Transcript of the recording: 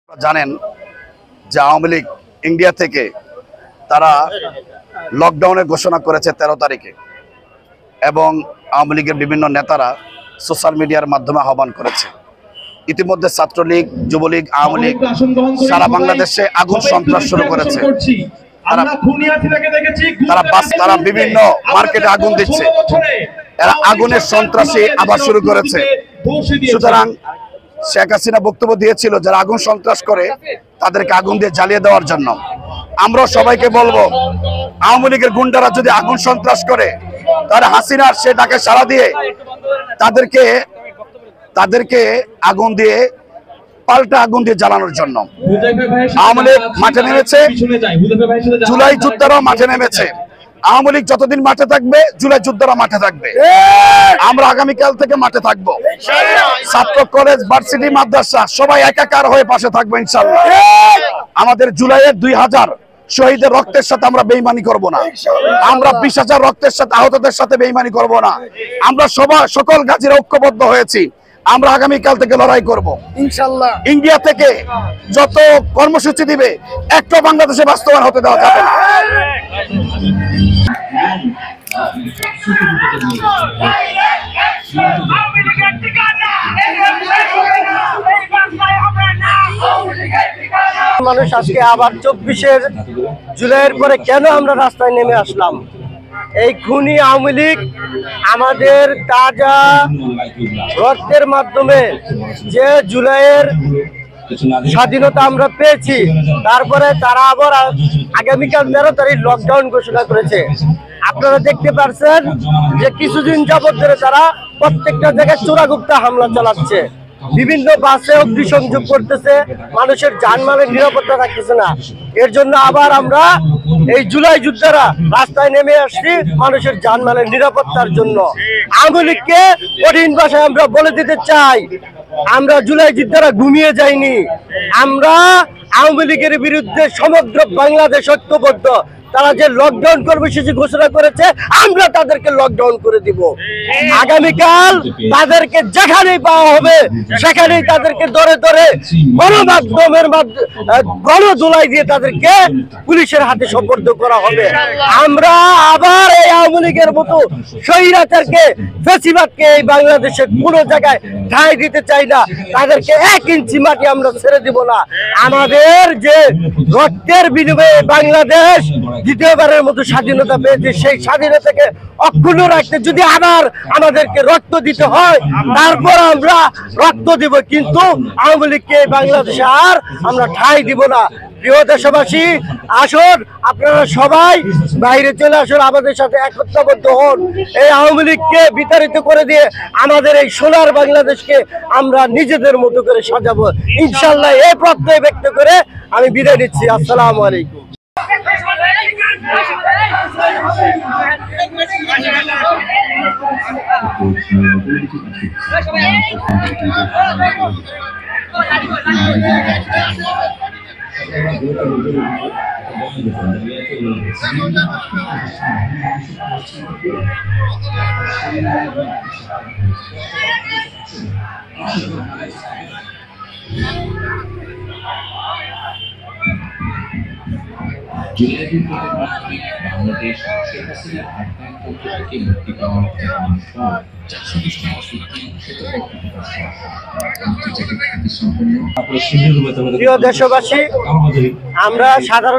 জানেন যে আওয়ামী লীগ ইন্ডিয়া থেকে তারা লকডাউনের ঘোষণা করেছে 13 তারিখে এবং আওয়ামী লীগের বিভিন্ন নেতারা সোশ্যাল মিডিয়ার মাধ্যমে আহ্বান করেছে। ইতিমধ্যে ছাত্রলীগ, যুবলীগ, আওয়ামী লীগ সারা বাংলাদেশে আগুন সন্ত্রাস শুরু করেছে। তারা বিভিন্ন মার্কেটে আগুন দিচ্ছে, এরা আগুনের সন্ত্রাসী আবার শুরু করেছে। সুতরাং শেখ হাসিনা বক্তব্য দিয়েছিল যারা আগুন সন্ত্রাস করে তাদেরকে আগুন দিয়ে জ্বালিয়ে দেওয়ার জন্য। আমরা সবাইকে বলবো, আওয়ামী লীগের গুন্ডারা যদি আগুন সন্ত্রাস করে তাহলে হাসিনার সে ডাকে সাড়া দিয়ে তাদেরকে আগুন দিয়ে পাল্টা আগুন দিয়ে জ্বালানোর জন্য আওয়ামী লীগ মাঠে নেমেছে, জুলাই যোদ্ধারাও মাঠে নেমেছে। আওয়ামী লীগ যতদিন মাঠে থাকবে, জুলাই যোদ্ধারা মাঠে থাকবে। আমরা আগামীকাল থেকে মাঠে থাকবো। ছাত্র, কলেজ, ভার্সিটি, মাদ্রাসা সবাই একাকার হয়ে পাশে থাকবো ইনশাআল্লাহ। আমাদের জুলাইয়ের 2000 শহীদের রক্তের সাথে আমরা বেইমানি করব না। আমরা 20,000 রক্তের সাথে আহতদের সাথে বেইমানি করব না। আমরা সকল গাজীরা ঐক্যবদ্ধ হয়েছি। আমরা আগামীকাল থেকে লড়াই করব ইনশাআল্লাহ। ইন্ডিয়া থেকে যত কর্মসূচি দিবে একটা বাংলাদেশে বাস্তবায়ন হতে দেওয়া যাবে না। মানুষ আজকে আবার 24 জুলাইয়ের পরে কেন আমরা রাস্তায় নেমে আসলাম? এই খুনি আওয়ামী লীগ আমাদের তাজা রক্তের মাধ্যমে যে জুলাইয়ের স্বাধীনতা আমরা পেয়েছি, তারপরে তারা আবার আগামীকাল 13 তারিখ লকডাউন ঘোষণা করেছে। আপনারা দেখতে পাচ্ছেন যে কিছুদিন যাবত ধরে তারা প্রত্যেকটা জায়গায় চোরাগুপ্তা হামলা চালাচ্ছে, বিভিন্ন বাসে অগ্নিসংযোগ করতেছে, মানুষের জানমালের নিরাপত্তা রাখতেছে না। এর জন্য আবার আমরা এই জুলাই যোদ্ধারা রাস্তায় নেমে আসছি মানুষের জানমালের নিরাপত্তার জন্য। আওয়ামী লীগকে কঠিন ভাষায় আমরা বলে দিতে চাই, আমরা জুলাই যোদ্ধারা ঘুমিয়ে যাইনি। আমরা আওয়ামী লীগের বিরুদ্ধে সমগ্র বাংলাদেশ ঐক্যবদ্ধ। তারা যে লকডাউন কর্মসূচি ঘোষণা করেছে, আমরা তাদেরকে লকডাউন করে দিব। আগামীকাল তাদেরকে যেখানেই পাওয়া হবে সেখানেই তাদেরকে ধরে ধরে গণমাধ্যমের গণধোলাই দিয়ে তাদেরকে পুলিশের হাতে সোপর্দ করা হবে। আমরা আবার এই আওয়ামী লীগের মতো স্বৈরাচারকে, ফ্যাসিবাদকে এই বাংলাদেশের কোনো জায়গায় ঠাঁই দিতে চাই না। তাদেরকে 1 ইঞ্চি মাটি আমরা ছেড়ে দিব না। আমাদের যে রক্তের বিনিময়ে বাংলাদেশ দ্বিতীয়বারের মতো স্বাধীনতা পেয়েছে, সেই স্বাধীনতাকে অক্ষুণ্ণ রাখতে যদি আবার আমাদেরকে রক্ত দিতে হয়, তারপর আমরা রক্ত দিব, কিন্তু আওয়ামী লীগকে বাংলাদেশে আর আমরা ঠাঁই দিব না। প্রিয় দেশবাসী, আসুন আপনারা সবাই বাইরে চলে আসুন, আমাদের সাথে একত্রবদ্ধ হন। এই আওয়ামী লীগকে বিতাড়িত করে দিয়ে আমাদের এই সোনার বাংলাদেশকে আমরা নিজেদের মতো করে সাজাবো ইনশাআল্লাহ। এই প্রত্যয় ব্যক্ত করে আমি বিদায় নিচ্ছি। আসসালামু আলাইকুম। বাংলাদেশ শেখ হাসিনার আক্রান্ত থেকে মুক্তি পাওয়ার পর প্রিয় দেশবাসী, আমরা সাধারণ